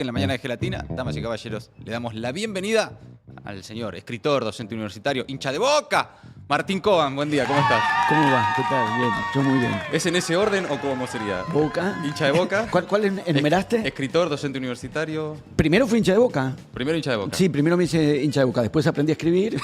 En la mañana de Gelatina, damas y caballeros, le damos la bienvenida al señor escritor, docente universitario, hincha de Boca, Martín Cobham. Buen día, ¿cómo estás? ¿Cómo va? ¿Qué tal? Bien, yo muy bien. ¿Es en ese orden o cómo sería? Boca. ¿Hincha de Boca? ¿Cuál enumeraste? Escritor, docente universitario. Primero fui hincha de Boca. Primero hincha de Boca. Sí, primero me hice hincha de Boca, después aprendí a escribir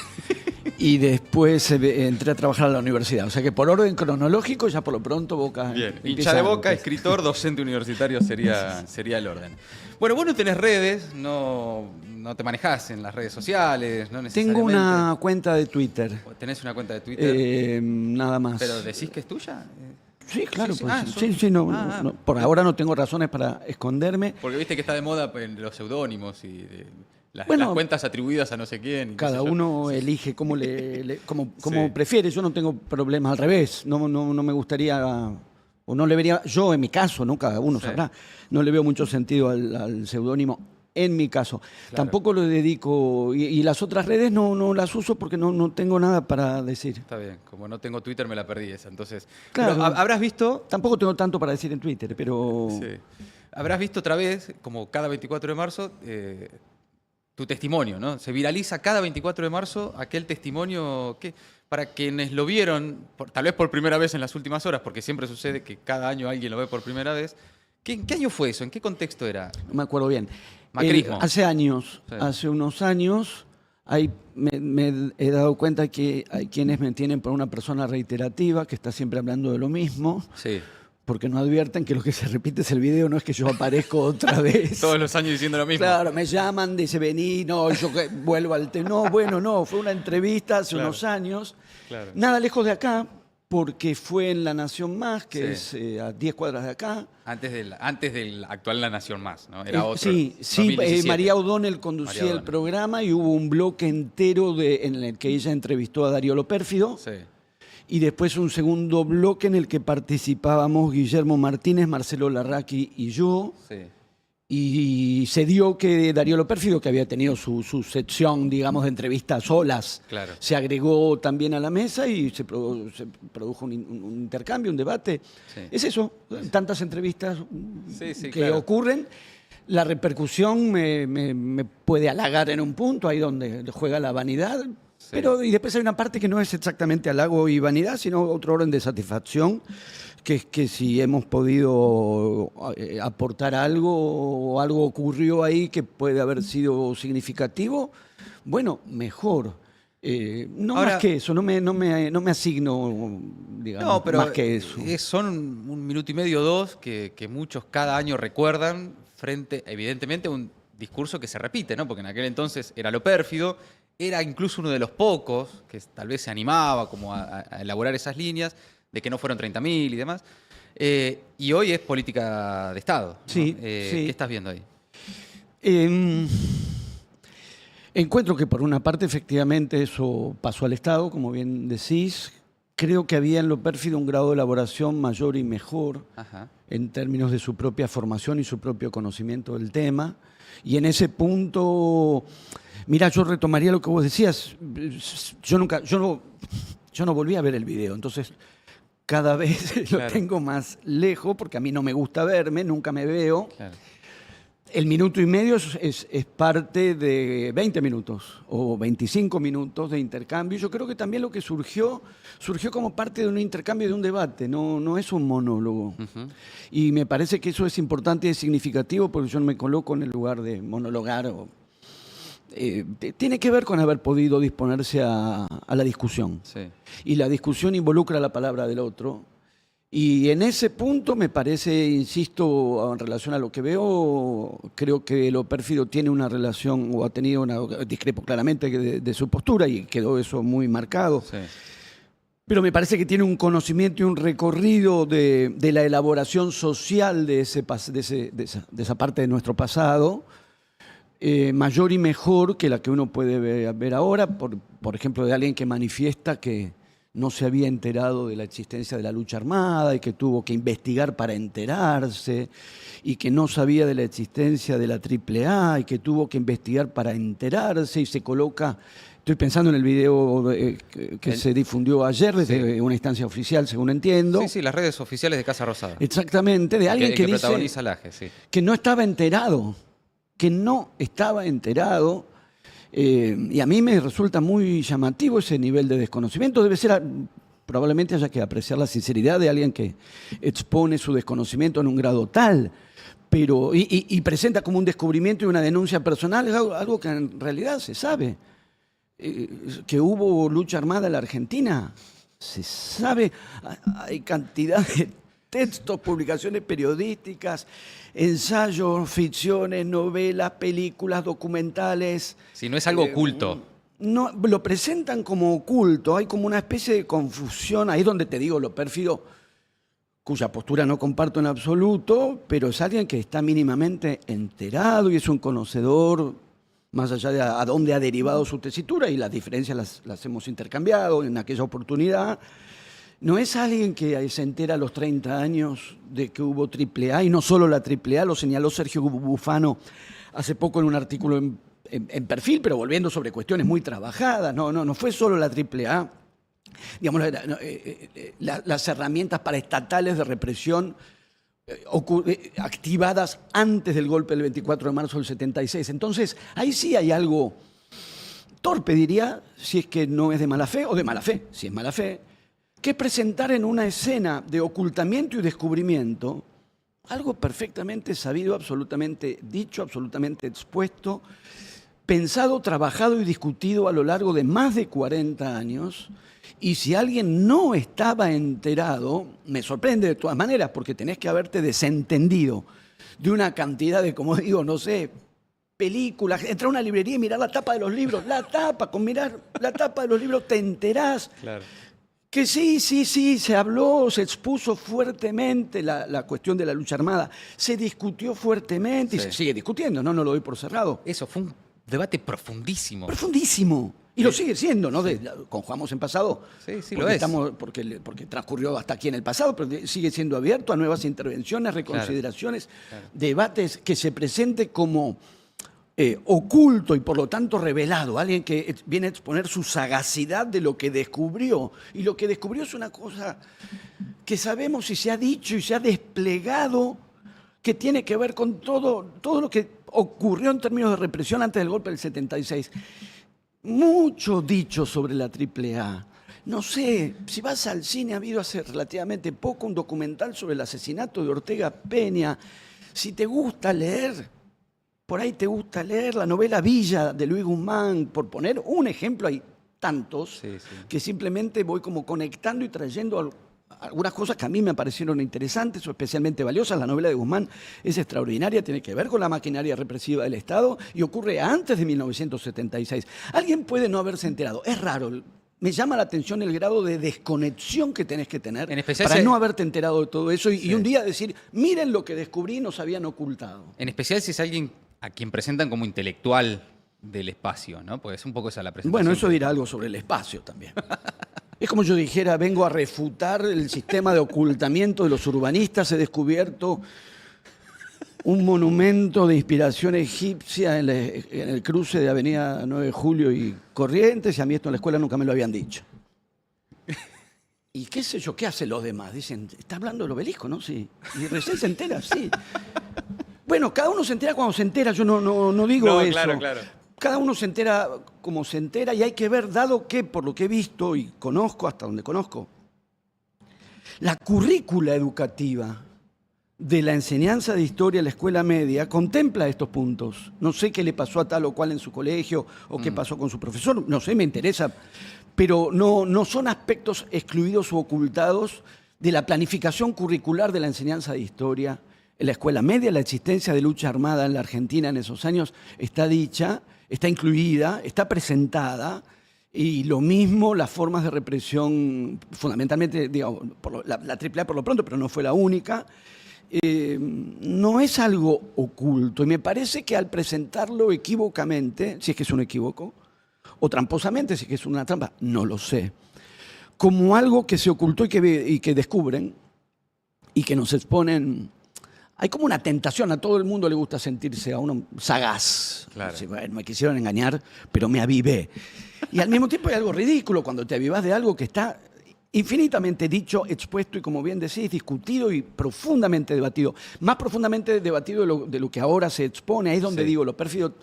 y después entré a trabajar a la universidad. O sea que por orden cronológico, ya por lo pronto Boca. Bien, hincha empieza de Boca, antes. escritor, docente universitario sería el orden. Bueno, vos no tenés redes, no te manejás en las redes sociales, no necesariamente. Tengo una cuenta de Twitter. ¿Tenés una cuenta de Twitter? Nada más. ¿Pero decís que es tuya? Sí, claro. Sí, sí. Pues, Ah, sí, no, por ahora no tengo razones para esconderme. Porque viste que está de moda los seudónimos y las Bueno, cuentas atribuidas a no sé quién. Y qué Cada sé yo. uno Sí. elige cómo Sí. prefiere. Yo no tengo problemas al revés. No me gustaría, o no le vería, yo en mi caso, ¿no? Cada uno Sí. sabrá, no le veo mucho sentido al seudónimo en mi caso. Claro. Tampoco lo dedico, y las otras redes no las uso porque no tengo nada para decir. Está bien, como no tengo Twitter me la perdí esa. Entonces, Claro. pero habrás visto, Tampoco tengo tanto para decir en Twitter, pero... sí, habrás visto otra vez, como cada 24 de marzo, tu testimonio, ¿no? Se viraliza cada 24 de marzo aquel testimonio que, para quienes lo vieron, tal vez por primera vez en las últimas horas, porque siempre sucede que cada año alguien lo ve por primera vez. ¿En qué año fue eso? ¿En qué contexto era? No me acuerdo bien. Macrismo. Hace años, Sí. hace unos años, me he dado cuenta que hay quienes me tienen por una persona reiterativa, que está siempre hablando de lo mismo, Sí. porque no advierten que lo que se repite es el video, no es que yo aparezco otra vez. Todos los años diciendo lo mismo. Claro, me llaman, dice, vení, no, yo vuelvo al tema. No, bueno, no, fue una entrevista hace Claro. unos años, Claro. nada lejos de acá, porque fue en La Nación Más, que Sí. es a 10 cuadras de acá. Antes del actual La Nación Más, ¿no? Era otro. Sí, 2017. María O'Donnell conducía María el O'Donnell. programa y hubo un bloque entero en el que ella entrevistó a Darío Lo Pérfido Sí. y después un segundo bloque en el que participábamos Guillermo Martínez, Marcelo Larraqui y yo. Sí. Y se dio que Darío Lo Pérfido, que había tenido su sección, digamos, de entrevistas solas, Claro. se agregó también a la mesa y se produjo un intercambio, un debate. Sí. Es eso, tantas entrevistas Sí, que claro. ocurren. La repercusión me puede halagar en un punto, ahí donde juega la vanidad, Sí. pero y después hay una parte que no es exactamente halago y vanidad, sino otro orden de satisfacción, que es que si hemos podido aportar algo o algo ocurrió ahí que puede haber sido significativo, bueno, mejor. No Ahora- más que eso, no me asigno, digamos, No, pero más que eso. son un minuto y medio, dos, que muchos cada año recuerdan frente, evidentemente, a un discurso que se repite, ¿no? Porque en aquel entonces era Lo Pérfido, era incluso uno de los pocos que tal vez se animaba como a elaborar esas líneas, de que no fueron 30.000 y demás. Y hoy es política de Estado, ¿no? Sí, sí. ¿Qué estás viendo ahí? Encuentro que por una parte efectivamente eso pasó al Estado, como bien decís. Creo que había en Lo Pérfido un grado de elaboración mayor y mejor Ajá. en términos de su propia formación y su propio conocimiento del tema. Y en ese punto, mira, yo retomaría lo que vos decías. Yo no volví a ver el video, entonces cada vez lo Claro. tengo más lejos porque a mí no me gusta verme, nunca me veo. Claro. El minuto y medio es parte de 20 minutos o 25 minutos de intercambio. Yo creo que también lo que surgió como parte de un intercambio, de un debate, no es un monólogo. Ujú. Y me parece que eso es importante y es significativo porque yo no me coloco en el lugar de monologar. Tiene que ver con haber podido disponerse a la discusión. Sí. Y la discusión involucra la palabra del otro. Y en ese punto me parece, insisto, en relación a lo que veo, creo que Lo Pérfido tiene una relación, o ha tenido una, discrepo claramente de su postura y quedó eso muy marcado. Sí. Pero me parece que tiene un conocimiento y un recorrido de la elaboración social de esa parte de nuestro pasado, mayor y mejor que la que uno puede ver ahora, por ejemplo, de alguien que manifiesta que no se había enterado de la existencia de la lucha armada y que tuvo que investigar para enterarse, y que no sabía de la existencia de la AAA y que tuvo que investigar para enterarse y se coloca... Estoy pensando en el video que se difundió ayer desde una instancia oficial, según entiendo. Sí, las redes oficiales de Casa Rosada. Exactamente, de alguien que dice protagoniza Laje, sí. que no estaba enterado que no estaba enterado. Y a mí me resulta muy llamativo ese nivel de desconocimiento. Debe ser, probablemente haya que apreciar la sinceridad de alguien que expone su desconocimiento en un grado tal, pero y presenta como un descubrimiento y una denuncia personal, es algo que en realidad se sabe. Que hubo lucha armada en la Argentina, se sabe, hay cantidad de textos, publicaciones periodísticas, ensayos, ficciones, novelas, películas, documentales. Si no es algo oculto. No, lo presentan como oculto, hay como una especie de confusión, ahí es donde te digo lo pérfido, cuya postura no comparto en absoluto, pero es alguien que está mínimamente enterado y es un conocedor, más allá de a dónde ha derivado su tesitura, y las diferencias las hemos intercambiado en aquella oportunidad. No es alguien que se entera a los 30 años de que hubo AAA, y no solo la AAA, lo señaló Sergio Bufano hace poco en un artículo en Perfil, pero volviendo sobre cuestiones muy trabajadas. No fue solo la AAA. Digamos, las herramientas paraestatales de represión activadas antes del golpe del 24 de marzo del 76. Entonces, ahí sí hay algo torpe, diría, si es que no es de mala fe, o de mala fe, si es mala fe, que es presentar en una escena de ocultamiento y descubrimiento algo perfectamente sabido, absolutamente dicho, absolutamente expuesto, pensado, trabajado y discutido a lo largo de más de 40 años. Y si alguien no estaba enterado, me sorprende de todas maneras, porque tenés que haberte desentendido de una cantidad de, como digo, no sé, películas, entrar a una librería y mirar la tapa de los libros, con mirar la tapa de los libros te enterás. Claro. Que sí, se habló, se expuso fuertemente la cuestión de la lucha armada, se discutió fuertemente y se sigue discutiendo, no lo doy por cerrado. Eso fue un debate profundísimo. Profundísimo. Y lo sigue siendo, ¿no? Con Juan en pasado. Sí, lo es. Porque transcurrió hasta aquí en el pasado, pero sigue siendo abierto a nuevas intervenciones, reconsideraciones, claro. Debates, que se presente como oculto y por lo tanto revelado. Alguien que viene a exponer su sagacidad de lo que descubrió. Y lo que descubrió es una cosa que sabemos y se ha dicho y se ha desplegado, que tiene que ver con todo lo que ocurrió en términos de represión antes del golpe del 76. Mucho dicho sobre la AAA. No sé, si vas al cine, ha habido hace relativamente poco un documental sobre el asesinato de Ortega Peña. Si te gusta leer, por ahí te gusta leer la novela Villa de Luis Guzmán, por poner un ejemplo, hay tantos que simplemente voy como conectando y trayendo algunas cosas que a mí me parecieron interesantes o especialmente valiosas. La novela de Guzmán es extraordinaria, tiene que ver con la maquinaria represiva del Estado y ocurre antes de 1976. Alguien puede no haberse enterado, es raro. Me llama la atención el grado de desconexión que tenés que tener para no haberte enterado de todo eso y un día decir, miren lo que descubrí y nos habían ocultado. En especial si es alguien a quien presentan como intelectual del espacio, ¿no? Porque es un poco esa la presentación. Bueno, eso dirá algo sobre el espacio también. Es como yo dijera, vengo a refutar el sistema de ocultamiento de los urbanistas. He descubierto un monumento de inspiración egipcia en el cruce de Avenida 9 de Julio y Corrientes, y a mí esto en la escuela nunca me lo habían dicho. Y qué sé yo, ¿qué hacen los demás? Dicen, está hablando del obelisco, ¿no? Sí. Y recién se entera, sí. Bueno, cada uno se entera cuando se entera, yo no digo eso. Claro. Cada uno se entera como se entera y hay que ver, dado que, por lo que he visto y conozco hasta donde conozco, la currícula educativa de la enseñanza de historia en la escuela media contempla estos puntos. No sé qué le pasó a tal o cual en su colegio o qué pasó con su profesor, no sé, me interesa, pero no son aspectos excluidos o ocultados de la planificación curricular de la enseñanza de historia. En la escuela media, la existencia de lucha armada en la Argentina en esos años está dicha, está incluida, está presentada, y lo mismo las formas de represión, fundamentalmente, digamos, la AAA por lo pronto, pero no fue la única. No es algo oculto, y me parece que al presentarlo equívocamente, si es que es un equívoco, o tramposamente, si es que es una trampa, no lo sé, como algo que se ocultó y que descubren, y que nos exponen. Hay como una tentación, a todo el mundo le gusta sentirse a uno sagaz. Claro. Bueno, me quisieron engañar, pero me avivé. Y al mismo tiempo hay algo ridículo cuando te avivás de algo que está infinitamente dicho, expuesto y, como bien decís, discutido y profundamente debatido. Más profundamente debatido de lo que ahora se expone. Ahí es donde digo, lo pérfido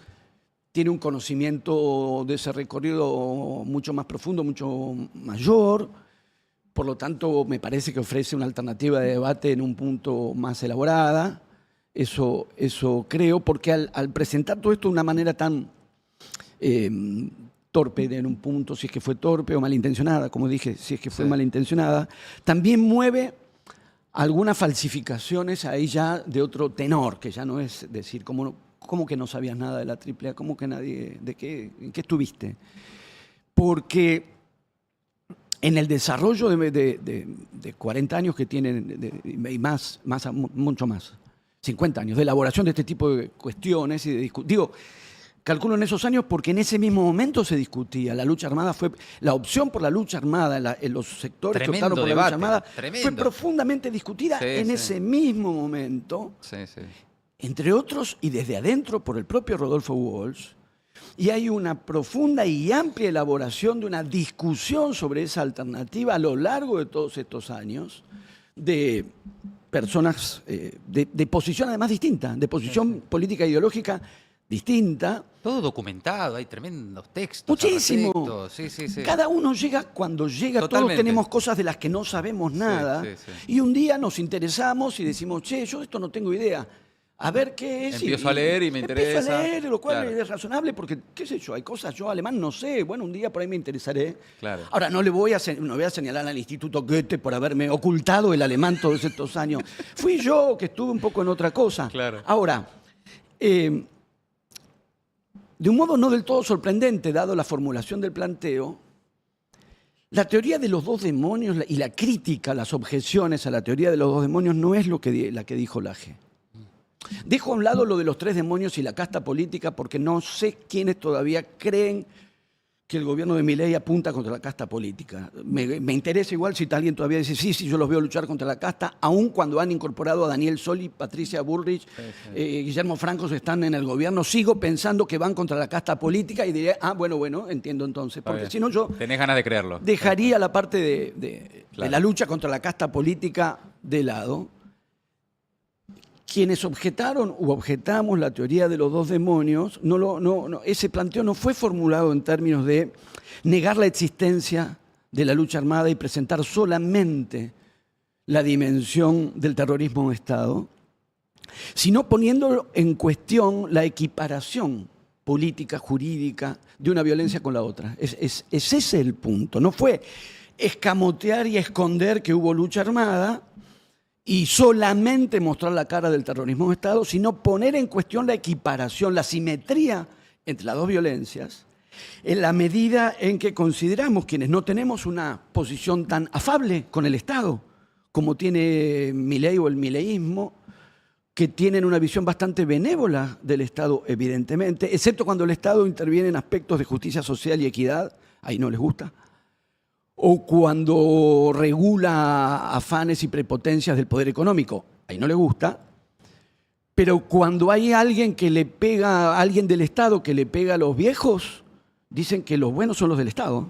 tiene un conocimiento de ese recorrido mucho más profundo, mucho mayor. Por lo tanto, me parece que ofrece una alternativa de debate en un punto más elaborada. Eso creo, porque al presentar todo esto de una manera tan torpe en un punto, si es que fue torpe o malintencionada, como dije, si es que fue malintencionada, también mueve algunas falsificaciones ahí ya de otro tenor, que ya no es decir, ¿cómo que no sabías nada de la AAA? ¿Cómo que nadie? ¿En qué estuviste? Porque en el desarrollo de 40 años que tienen, y mucho más, 50 años, de elaboración de este tipo de cuestiones y digo, calculo en esos años porque en ese mismo momento se discutía. La lucha armada la opción por la lucha armada en los sectores que optaron por la lucha armada fue profundamente discutida en ese mismo momento, entre otros, y desde adentro por el propio Rodolfo Walsh. Y hay una profunda y amplia elaboración de una discusión sobre esa alternativa a lo largo de todos estos años de personas de posición además distinta, de posición política e ideológica distinta. Todo documentado, hay tremendos textos. Muchísimo. Cada uno llega cuando llega. Totalmente. Todos tenemos cosas de las que no sabemos nada. Y un día nos interesamos y decimos, che, yo de esto no tengo idea. A ver qué es. Empiezo a leer y me interesa. Empiezo a leer, lo cual es razonable porque, qué sé yo, hay cosas, yo alemán no sé. Bueno, un día por ahí me interesaré. Claro. Ahora, no voy a señalar al Instituto Goethe por haberme ocultado el alemán todos estos años. Fui yo que estuve un poco en otra cosa. Claro. Ahora, de un modo no del todo sorprendente, dado la formulación del planteo, la teoría de los dos demonios y la crítica, las objeciones a la teoría de los dos demonios no es la que dijo Laje. Dejo a un lado lo de los tres demonios y la casta política porque no sé quiénes todavía creen que el gobierno de Milei apunta contra la casta política. Me interesa igual si alguien todavía dice, sí, yo los veo luchar contra la casta, aun cuando han incorporado a Daniel Scioli, Patricia Bullrich, Guillermo Franco están en el gobierno. Sigo pensando que van contra la casta política y diré, bueno, entiendo entonces. Porque si no yo... Tenés ganas de creerlo. Dejaría la parte de la lucha contra la casta política de lado. Quienes objetaron u objetamos la teoría de los dos demonios, ese planteo no fue formulado en términos de negar la existencia de la lucha armada y presentar solamente la dimensión del terrorismo de Estado, sino poniendo en cuestión la equiparación política, jurídica, de una violencia con la otra. Es ese el punto. No fue escamotear y esconder que hubo lucha armada y solamente mostrar la cara del terrorismo de Estado, sino poner en cuestión la equiparación, la simetría entre las dos violencias, en la medida en que consideramos quienes no tenemos una posición tan afable con el Estado, como tiene Milei o el mileísmo, que tienen una visión bastante benévola del Estado, evidentemente, excepto cuando el Estado interviene en aspectos de justicia social y equidad, ahí no les gusta, o cuando regula afanes y prepotencias del poder económico, ahí no le gusta, pero cuando hay alguien que le pega, alguien del Estado que le pega a los viejos, dicen que los buenos son los del Estado.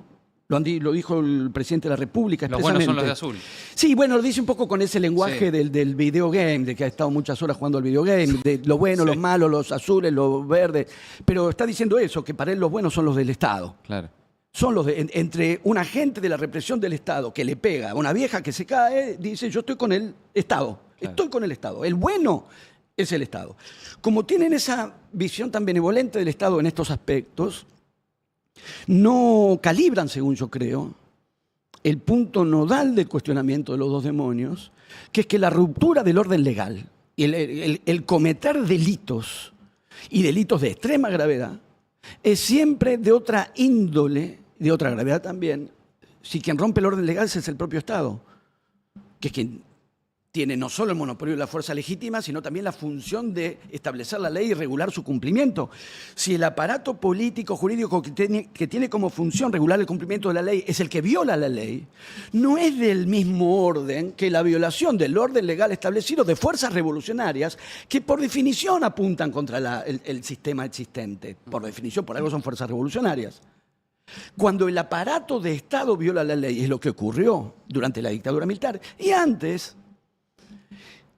Lo dijo el presidente de la República expresamente. Los buenos son los de azul. Sí, bueno, lo dice un poco con ese lenguaje del videogame, de que ha estado muchas horas jugando al videogame, de lo bueno, los malos, los azules, los verdes, pero está diciendo eso, que para él los buenos son los del Estado. Claro. Son los entre un agente de la represión del Estado que le pega a una vieja que se cae, dice, yo estoy con el Estado, estoy con el Estado. El bueno es el Estado. Como tienen esa visión tan benevolente del Estado en estos aspectos, no calibran, según yo creo, el punto nodal del cuestionamiento de los dos demonios, que es que la ruptura del orden legal y el cometer delitos, y delitos de extrema gravedad, es siempre de otra índole, de otra gravedad también, si quien rompe el orden legal es el propio Estado, que es quien tiene no solo el monopolio de la fuerza legítima, sino también la función de establecer la ley y regular su cumplimiento. Si el aparato político, jurídico que tiene como función regular el cumplimiento de la ley es el que viola la ley, no es del mismo orden que la violación del orden legal establecido de fuerzas revolucionarias que por definición apuntan contra el sistema existente. Por definición, por algo son fuerzas revolucionarias. Cuando el aparato de Estado viola la ley, es lo que ocurrió durante la dictadura militar. Y antes,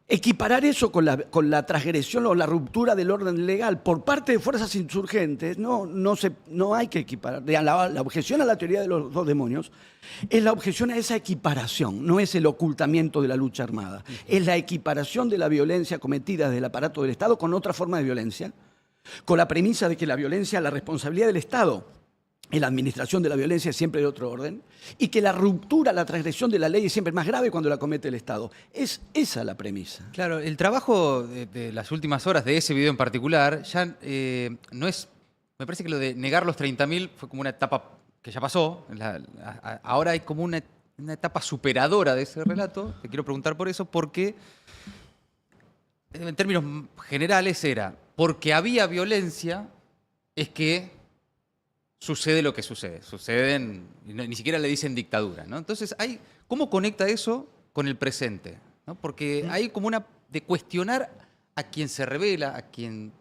equiparar eso con la transgresión o la ruptura del orden legal por parte de fuerzas insurgentes, no hay que equiparar. La objeción a la teoría de los dos demonios es la objeción a esa equiparación, no es el ocultamiento de la lucha armada, es la equiparación de la violencia cometida desde el aparato del Estado con otra forma de violencia, con la premisa de que la violencia, la responsabilidad del Estado en la administración de la violencia es siempre de otro orden, y que la ruptura, la transgresión de la ley es siempre más grave cuando la comete el Estado. Es esa la premisa. Claro, el trabajo de las últimas horas de ese video en particular ya no es. Me parece que lo de negar los 30.000 fue como una etapa que ya pasó. Ahora hay como una etapa superadora de ese relato. Te quiero preguntar por eso, porque en términos generales era porque había violencia, es que sucede lo que sucede. Ni siquiera le dicen dictadura, ¿no? Entonces, ¿cómo conecta eso con el presente? ¿No? Porque hay como una de cuestionar a quien se revela, a quien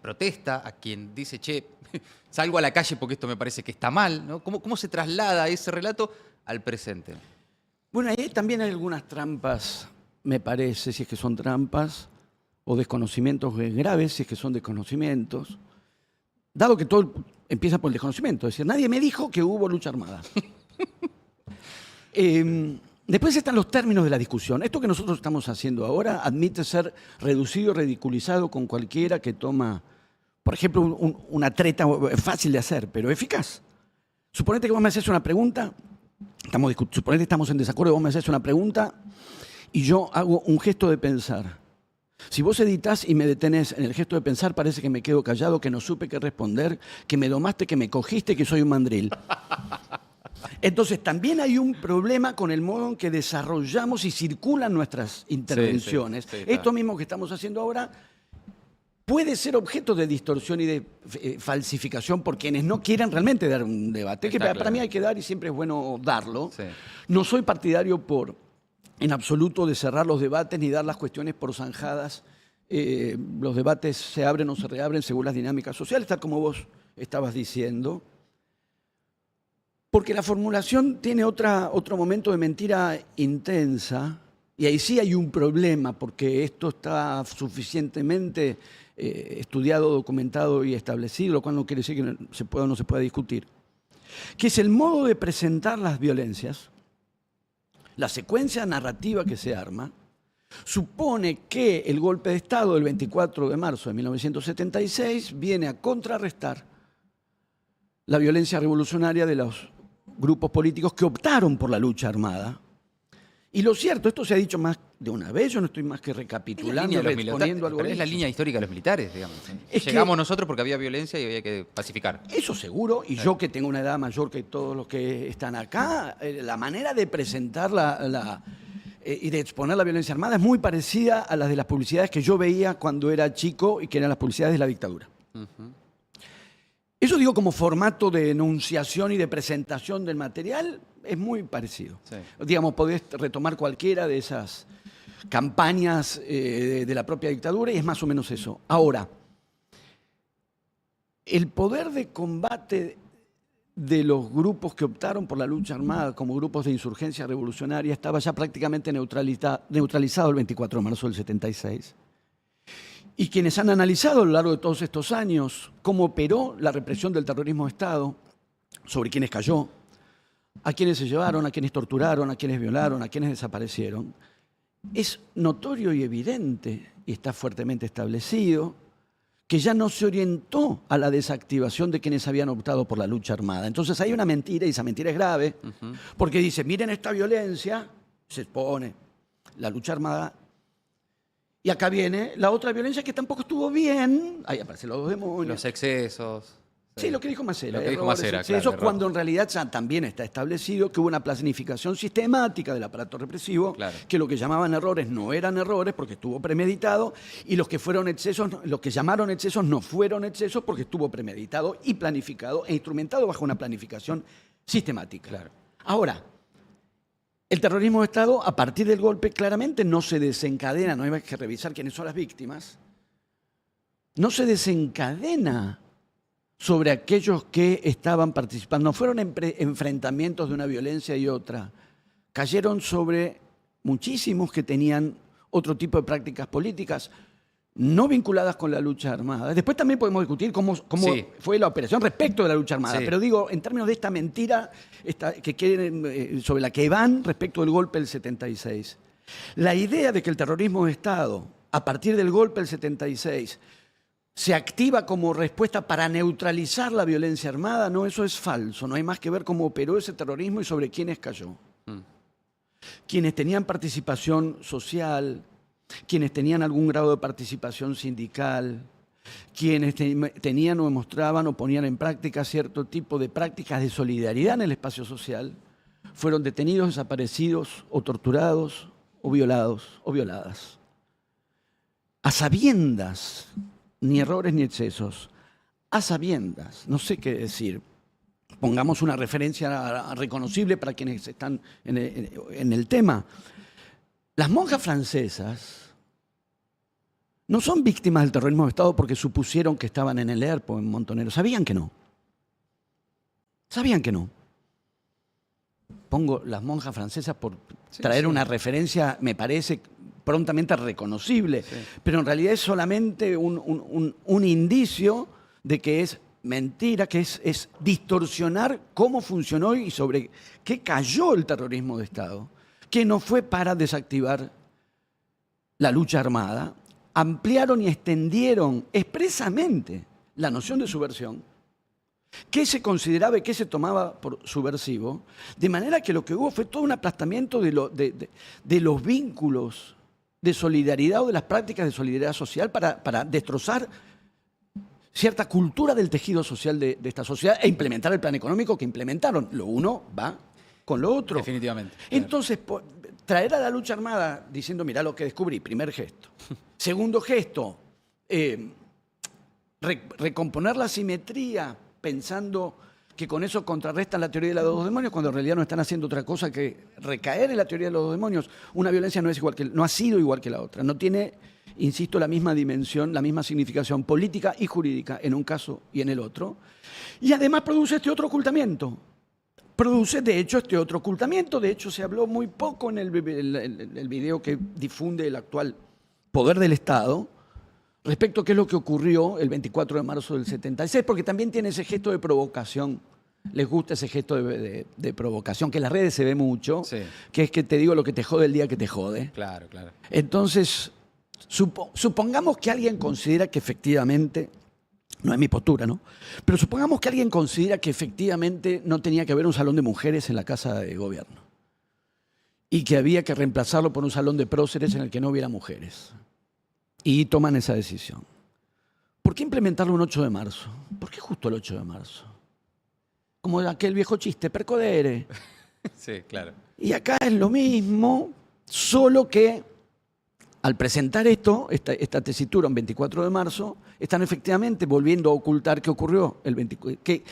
protesta, a quien dice, che, salgo a la calle porque esto me parece que está mal, ¿no? ¿Cómo se traslada ese relato al presente? Bueno, ahí también hay algunas trampas, me parece, si es que son trampas, o desconocimientos graves, si es que son desconocimientos. Dado que todo empieza por el desconocimiento, es decir, nadie me dijo que hubo lucha armada. Después están los términos de la discusión. Esto que nosotros estamos haciendo ahora admite ser reducido, ridiculizado con cualquiera que toma, por ejemplo, una treta fácil de hacer, pero eficaz. Suponete que vos me haces una pregunta, suponete que estamos en desacuerdo, vos me haces una pregunta y yo hago un gesto de pensar. Si vos editás y me detenés en el gesto de pensar, parece que me quedo callado, que no supe qué responder, que me domaste, que me cogiste, que soy un mandril. Entonces, también hay un problema con el modo en que desarrollamos y circulan nuestras intervenciones. Sí, Esto mismo que estamos haciendo ahora puede ser objeto de distorsión y de falsificación por quienes no quieren realmente dar un debate, que para mí hay que dar y siempre es bueno darlo. Sí. No soy partidario en absoluto de cerrar los debates ni dar las cuestiones por zanjadas. Los debates se abren o se reabren según las dinámicas sociales, tal como vos estabas diciendo. Porque la formulación tiene otro momento de mentira intensa, y ahí sí hay un problema, porque esto está suficientemente estudiado, documentado y establecido, lo cual no quiere decir que se pueda o no se pueda discutir, que es el modo de presentar las violencias. La secuencia narrativa que se arma supone que el golpe de Estado del 24 de marzo de 1976 viene a contrarrestar la violencia revolucionaria de los grupos políticos que optaron por la lucha armada. Y lo cierto, esto se ha dicho más de una vez, yo no estoy más que recapitulando, exponiendo algo. Pero es la línea histórica de los militares, digamos. Llegamos nosotros porque había violencia y había que pacificar. Eso seguro, y yo que tengo una edad mayor que todos los que están acá, la manera de presentar y de exponer la violencia armada es muy parecida a las de las publicidades que yo veía cuando era chico y que eran las publicidades de la dictadura. Eso digo como formato de enunciación y de presentación del material, es muy parecido. Sí. Digamos, podés retomar cualquiera de esas campañas de la propia dictadura y es más o menos eso. Ahora, el poder de combate de los grupos que optaron por la lucha armada como grupos de insurgencia revolucionaria estaba ya prácticamente neutralizado el 24 de marzo del 76. Y quienes han analizado a lo largo de todos estos años cómo operó la represión del terrorismo de Estado, sobre quienes cayó, a quienes se llevaron, a quienes torturaron, a quienes violaron, a quienes desaparecieron, es notorio y evidente, y está fuertemente establecido, que ya no se orientó a la desactivación de quienes habían optado por la lucha armada. Entonces hay una mentira, y esa mentira es grave, porque dice, miren esta violencia, se expone la lucha armada. Y acá viene la otra violencia que tampoco estuvo bien. Ahí aparecen los dos demonios. Los excesos. Sí, lo que dijo Macera. Lo que dijo Macera, eso claro, cuando en realidad ya también está establecido que hubo una planificación sistemática del aparato represivo, claro, que lo que llamaban errores no eran errores porque estuvo premeditado, y los que fueron excesos, los que llamaron excesos no fueron excesos porque estuvo premeditado y planificado e instrumentado bajo una planificación sistemática. Claro. Ahora, el terrorismo de Estado, a partir del golpe, claramente no se desencadena, no hay que revisar quiénes son las víctimas, no se desencadena sobre aquellos que estaban participando. No fueron enfrentamientos de una violencia y otra. Cayeron sobre muchísimos que tenían otro tipo de prácticas políticas no vinculadas con la lucha armada. Después también podemos discutir cómo Sí. fue la operación respecto de la lucha armada. Sí. Pero digo, en términos de esta mentira que quieren, sobre la que van respecto del golpe del 76. La idea de que el terrorismo de Estado, a partir del golpe del 76, se activa como respuesta para neutralizar la violencia armada, no, eso es falso. No hay más que ver cómo operó ese terrorismo y sobre quiénes cayó. Quienes tenían participación social, quienes tenían algún grado de participación sindical, quienes tenían o demostraban o ponían en práctica cierto tipo de prácticas de solidaridad en el espacio social, fueron detenidos, desaparecidos o torturados o violados o violadas. A sabiendas, ni errores ni excesos, a sabiendas, no sé qué decir. Pongamos una referencia reconocible para quienes están en el tema. Las monjas francesas no son víctimas del terrorismo de Estado porque supusieron que estaban en el ERPO, en Montonero. Sabían que no. Sabían que no. Pongo las monjas francesas por traer una referencia, me parece, prontamente reconocible. Sí. Pero en realidad es solamente un indicio de que es mentira, que es distorsionar cómo funcionó y sobre qué cayó el terrorismo de Estado, que no fue para desactivar la lucha armada. Ampliaron y extendieron expresamente la noción de subversión, qué se consideraba y qué se tomaba por subversivo, de manera que lo que hubo fue todo un aplastamiento de los vínculos de solidaridad o de las prácticas de solidaridad social para destrozar cierta cultura del tejido social de esta sociedad e implementar el plan económico que implementaron. Lo uno va con lo otro. Definitivamente. Entonces, traer a la lucha armada diciendo, mirá lo que descubrí, primer gesto. Segundo gesto, recomponer la simetría pensando que con eso contrarrestan la teoría de los dos demonios, cuando en realidad no están haciendo otra cosa que recaer en la teoría de los dos demonios. Una violencia no ha sido igual que la otra, no tiene, insisto, la misma dimensión, la misma significación política y jurídica en un caso y en el otro. Y además produce este otro ocultamiento. Produce, de hecho, este otro ocultamiento. De hecho, se habló muy poco en el video que difunde el actual poder del Estado respecto a qué es lo que ocurrió el 24 de marzo del 76, porque también tiene ese gesto de provocación. Les gusta ese gesto de provocación, que en las redes se ve mucho, sí, que es que te digo lo que te jode el día que te jode. Claro, claro. Entonces, supongamos que alguien considera que efectivamente, no es mi postura, ¿no? Pero supongamos que alguien considera que efectivamente no tenía que haber un salón de mujeres en la Casa de Gobierno y que había que reemplazarlo por un salón de próceres en el que no hubiera mujeres. Y toman esa decisión. ¿Por qué implementarlo un 8 de marzo? ¿Por qué justo el 8 de marzo? Como aquel viejo chiste, percodere. Sí, claro. Y acá es lo mismo, solo que al presentar esta tesitura un 24 de marzo, están efectivamente volviendo a ocultar qué ocurrió el 24.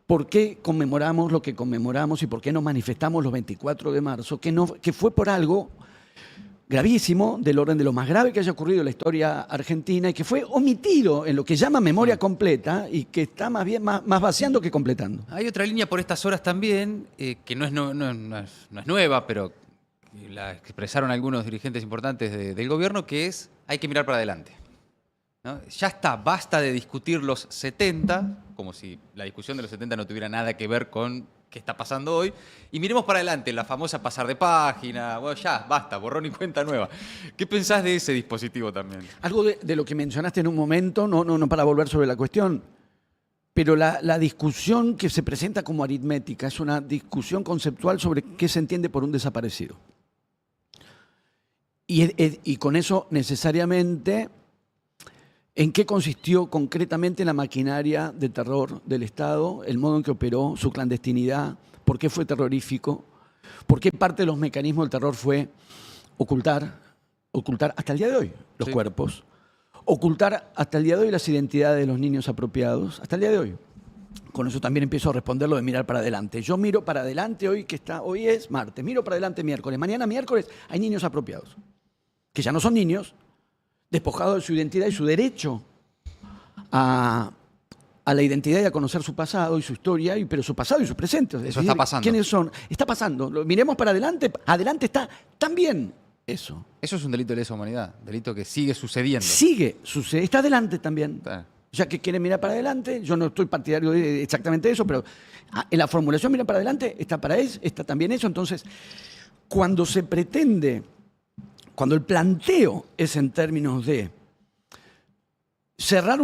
¿Por qué conmemoramos lo que conmemoramos y por qué nos manifestamos los 24 de marzo? Que fue por algo gravísimo, del orden de lo más grave que haya ocurrido en la historia argentina y que fue omitido en lo que llama memoria completa y que está más bien más vaciando que completando. Hay otra línea por estas horas también, que no es nueva, pero la expresaron algunos dirigentes importantes del gobierno, que es hay que mirar para adelante, ¿no? Ya está, basta de discutir los 70, como si la discusión de los 70 no tuviera nada que ver con qué está pasando hoy, y miremos para adelante, la famosa pasar de página, bueno, ya, basta, borrón y cuenta nueva. ¿Qué pensás de ese dispositivo también? Algo de lo que mencionaste en un momento, no para volver sobre la cuestión, pero la discusión que se presenta como aritmética es una discusión conceptual sobre qué se entiende por un desaparecido. Y con eso necesariamente, ¿en qué consistió concretamente la maquinaria de terror del Estado? El modo en que operó, su clandestinidad, por qué fue terrorífico, por qué parte de los mecanismos del terror fue ocultar hasta el día de hoy los cuerpos, ocultar hasta el día de hoy las identidades de los niños apropiados, hasta el día de hoy. Con eso también empiezo a responder lo de mirar para adelante. Yo miro para adelante hoy es martes, miro para adelante miércoles. Mañana miércoles hay niños apropiados, que ya no son niños, despojados de su identidad y su derecho a a la identidad y a conocer su pasado y su historia, pero su pasado y su presente. Es Eso decir, está pasando. ¿quiénes son? Está pasando. Miremos para adelante. Adelante está también eso. Eso es un delito de lesa humanidad, delito que sigue sucediendo. Sucede. Está adelante también. Ya que quieren mirar para adelante, yo no estoy partidario de exactamente eso, pero en la formulación mirar para adelante está también eso. Entonces, cuando se pretende, cuando el planteo es en términos de cerrar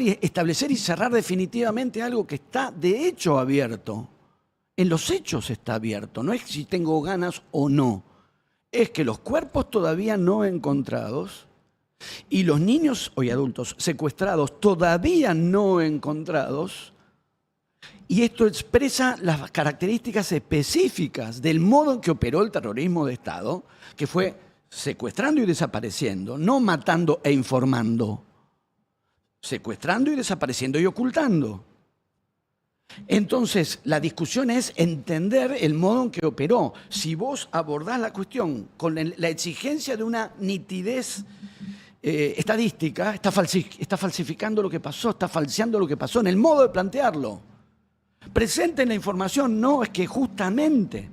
y establecer y cerrar definitivamente algo que está de hecho abierto, en los hechos está abierto, no es si tengo ganas o no, es que los cuerpos todavía no encontrados y los niños y adultos secuestrados todavía no encontrados, y esto expresa las características específicas del modo en que operó el terrorismo de Estado, que fue secuestrando y desapareciendo, no matando e informando, secuestrando y desapareciendo y ocultando. Entonces, la discusión es entender el modo en que operó. Si vos abordás la cuestión con la exigencia de una nitidez estadística, está falsificando lo que pasó, está falseando lo que pasó en el modo de plantearlo. Presenten la información, no, es que justamente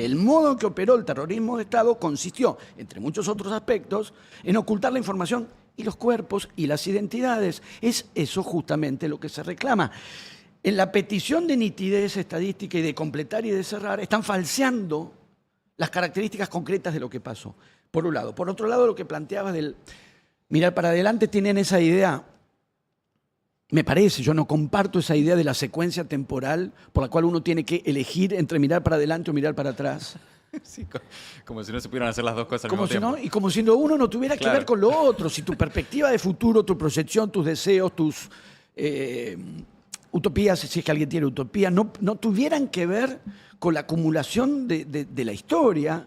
el modo en que operó el terrorismo de Estado consistió, entre muchos otros aspectos, en ocultar la información y los cuerpos y las identidades. Es eso justamente lo que se reclama. En la petición de nitidez estadística y de completar y de cerrar, están falseando las características concretas de lo que pasó, por un lado. Por otro lado, lo que planteabas del mirar para adelante, tienen esa idea. Me parece, yo no comparto esa idea de la secuencia temporal por la cual uno tiene que elegir entre mirar para adelante o mirar para atrás. Sí, como si no se pudieran hacer las dos cosas al mismo tiempo. Y como si uno no tuviera que ver con lo otro. Si tu perspectiva de futuro, tu proyección, tus deseos, tus utopías, si es que alguien tiene utopía, no tuvieran que ver con la acumulación de la historia.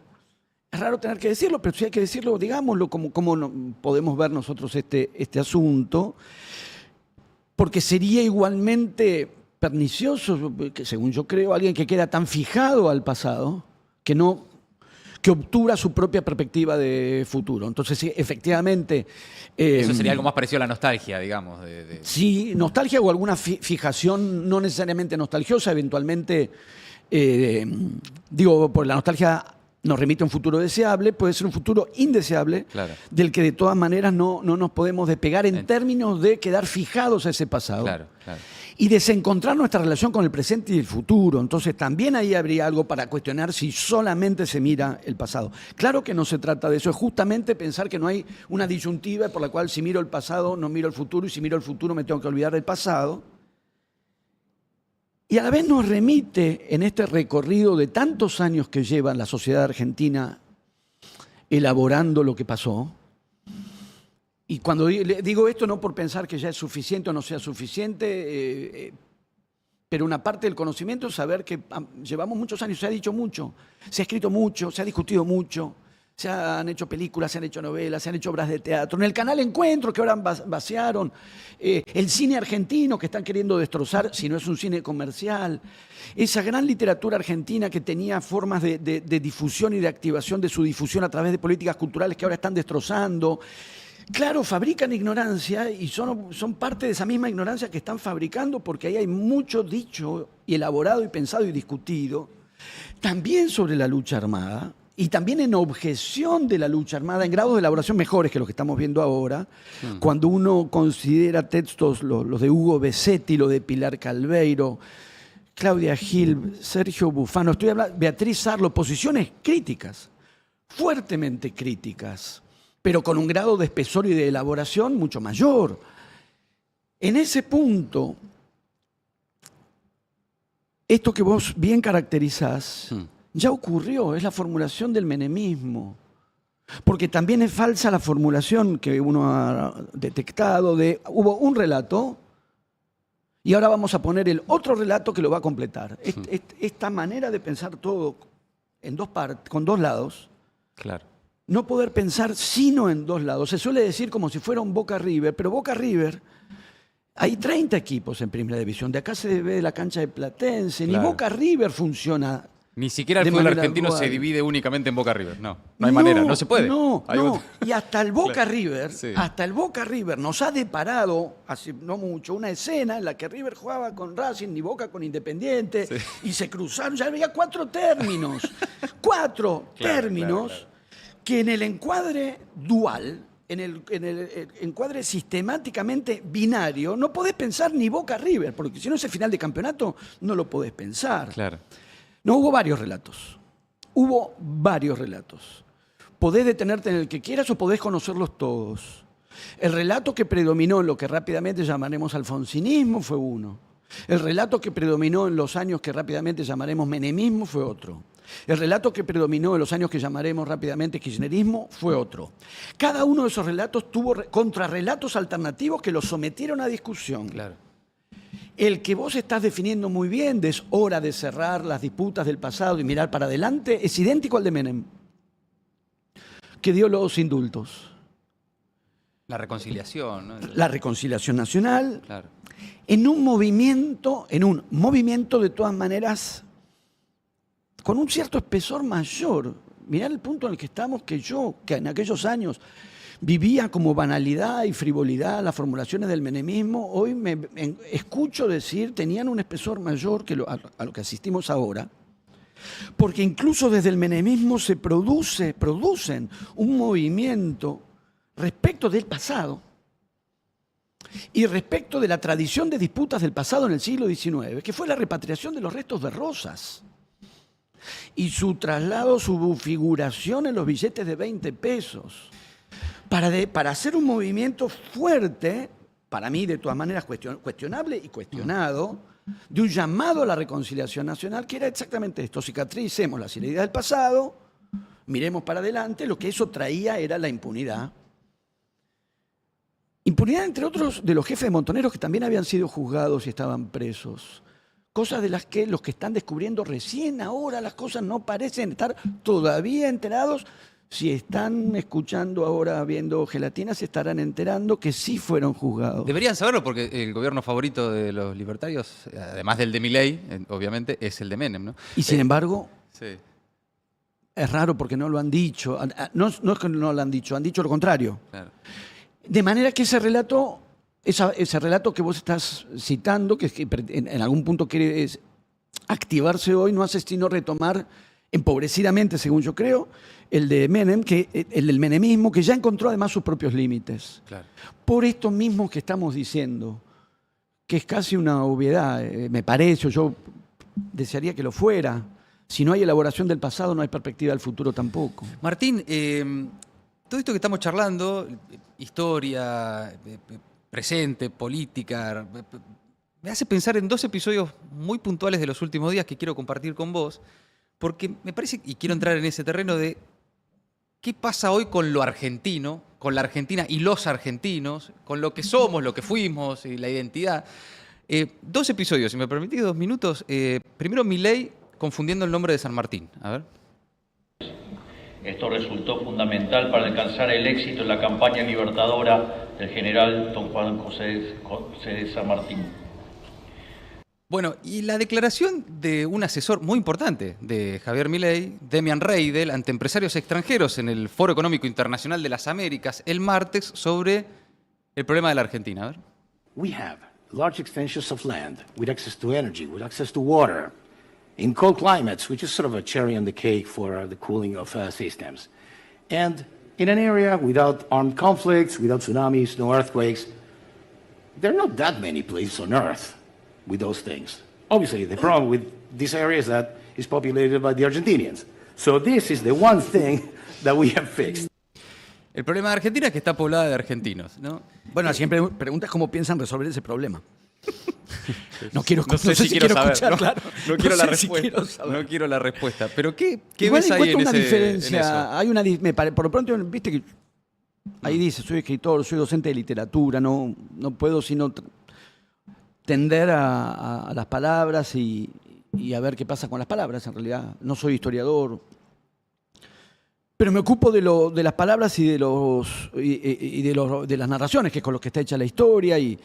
Es raro tener que decirlo, pero si hay que decirlo, digámoslo, como podemos ver nosotros este asunto. Porque sería igualmente pernicioso, que según yo creo, alguien que queda tan fijado al pasado que obtura su propia perspectiva de futuro. Entonces, sí, efectivamente... Eso sería algo más parecido a la nostalgia, digamos. Sí, nostalgia o alguna fijación no necesariamente nostalgiosa, eventualmente, por la nostalgia nos remite a un futuro deseable, puede ser un futuro indeseable, claro, del que de todas maneras no nos podemos despegar en términos de quedar fijados a ese pasado. Claro, claro. Y desencontrar nuestra relación con el presente y el futuro. Entonces también ahí habría algo para cuestionar si solamente se mira el pasado. Claro que no se trata de eso, es justamente pensar que no hay una disyuntiva por la cual si miro el pasado no miro el futuro y si miro el futuro me tengo que olvidar del pasado. Y a la vez nos remite en este recorrido de tantos años que lleva la sociedad argentina elaborando lo que pasó. Y cuando digo esto no por pensar que ya es suficiente o no sea suficiente, pero una parte del conocimiento es saber que llevamos muchos años, se ha dicho mucho, se ha escrito mucho, se ha discutido mucho, se han hecho películas, se han hecho novelas, se han hecho obras de teatro. En el canal Encuentro, que ahora vaciaron, el cine argentino que están queriendo destrozar, si no es un cine comercial, esa gran literatura argentina que tenía formas de difusión y de activación de su difusión a través de políticas culturales que ahora están destrozando. Claro, fabrican ignorancia y son parte de esa misma ignorancia que están fabricando, porque ahí hay mucho dicho y elaborado y pensado y discutido, también sobre la lucha armada, y también en objeción de la lucha armada, en grados de elaboración mejores que los que estamos viendo ahora, cuando uno considera textos, los de Hugo Besetti, los de Pilar Calveiro, Claudia Gil, Sergio Bufano, estoy hablando, Beatriz Arlo, posiciones críticas, fuertemente críticas, pero con un grado de espesor y de elaboración mucho mayor. En ese punto, esto que vos bien caracterizás, ya ocurrió, es la formulación del menemismo. Porque también es falsa la formulación que uno ha detectado de hubo un relato y ahora vamos a poner el otro relato que lo va a completar. Esta manera de pensar todo en dos partes, con dos lados, claro, no poder pensar sino en dos lados. Se suele decir como si fuera un Boca River, pero Boca River, hay 30 equipos en Primera División. De acá se ve la cancha de Platense, claro, ni Boca River funciona Ni siquiera el de fútbol manera argentino dual. se divide únicamente en Boca River. No hay manera, no se puede. No, Hay no. otro- Y hasta el Boca Claro. River, Sí. hasta el Boca River nos ha deparado, hace no mucho, una escena en la que River jugaba con Racing y Boca con Independiente, Sí. y se cruzaron, ya había 4 términos, 4 Claro, términos claro, claro. que en el encuadre dual, en el encuadre sistemáticamente binario, no podés pensar ni Boca River, porque si no ese final de campeonato no lo podés pensar. Claro. No, hubo varios relatos. Hubo varios relatos. Podés detenerte en el que quieras o podés conocerlos todos. El relato que predominó en lo que rápidamente llamaremos alfonsinismo fue uno. El relato que predominó en los años que rápidamente llamaremos menemismo fue otro. El relato que predominó en los años que llamaremos rápidamente kirchnerismo fue otro. Cada uno de esos relatos tuvo contrarrelatos alternativos que los sometieron a discusión. Claro. El que vos estás definiendo muy bien, de es hora de cerrar las disputas del pasado y mirar para adelante, es idéntico al de Menem, que dio los indultos. La reconciliación, ¿no? La reconciliación nacional, Claro. en un movimiento de todas maneras, con un cierto espesor mayor. Mirá el punto en el que estamos, que yo, que en aquellos años vivía como banalidad y frivolidad las formulaciones del menemismo, hoy me escucho decir tenían un espesor mayor que a lo que asistimos ahora, porque incluso desde el menemismo se producen un movimiento respecto del pasado y respecto de la tradición de disputas del pasado en el siglo XIX, que fue la repatriación de los restos de Rosas y su traslado, su figuración en los billetes de 20 pesos. Para hacer un movimiento fuerte, para mí de todas maneras cuestionable y cuestionado, de un llamado a la reconciliación nacional, que era exactamente esto: cicatricemos las heridas del pasado, miremos para adelante. Lo que eso traía era la impunidad. Impunidad, entre otros, de los jefes de montoneros que también habían sido juzgados y estaban presos. Cosas de las que los que están descubriendo recién ahora las cosas no parecen estar todavía enterados. Si están escuchando ahora, viendo Gelatina, se estarán enterando que sí fueron juzgados. Deberían saberlo porque el gobierno favorito de los libertarios, además del de Milei, obviamente, es el de Menem, ¿no? Y sin embargo, Sí. es raro porque no lo han dicho. No es que no lo han dicho lo contrario. Claro. De manera que ese relato que vos estás citando, que en algún punto quiere activarse hoy, no hace sino retomar empobrecidamente, según yo creo, el de Menem, el del menemismo, que ya encontró además sus propios límites. Claro. Por esto mismo que estamos diciendo, que es casi una obviedad, me parece, yo desearía que lo fuera. Si no hay elaboración del pasado, no hay perspectiva del futuro tampoco. Martín, todo esto que estamos charlando, historia, presente, política, me hace pensar en 2 episodios muy puntuales de los últimos días que quiero compartir con vos, porque me parece, y quiero entrar en ese terreno de qué pasa hoy con lo argentino, con la Argentina y los argentinos, con lo que somos, lo que fuimos y la identidad. 2 episodios, si me permitís 2 minutos. Primero, Milei confundiendo el nombre de San Martín. A ver. Esto resultó fundamental para alcanzar el éxito en la campaña libertadora del general don Juan José de San Martín. Bueno, y la declaración de un asesor muy importante de Javier Milei, Demian Reidel, ante empresarios extranjeros en el Foro Económico Internacional de las Américas el martes sobre el problema de la Argentina. A ver. We have large extensions of land with access to energy, with access to water, in cold climates, which is sort of a cherry on the cake for the cooling of systems. And in an area without armed conflicts, without tsunamis, no earthquakes, there are not that many places on Earth with those things. Obviously, the problem with this area is that it's populated by the Argentinians. So this is the one thing that we have fixed. El problema de Argentina es que está poblada de argentinos, ¿no? Bueno, siempre preguntas cómo piensan resolver ese problema. No quiero, No sé si quiero saber, escuchar, no, claro. no quiero la sé si respuesta. quiero saber. No quiero la respuesta. Pero ¿qué Igual ves ahí en, encuentro una en diferencia. eso? Hay por lo pronto, viste que ahí dice, soy escritor, soy docente de literatura, no puedo sino tender a las palabras y a ver qué pasa con las palabras. En realidad, no soy historiador. Pero me ocupo de las palabras y de las narraciones, que es con lo que está hecha la historia, y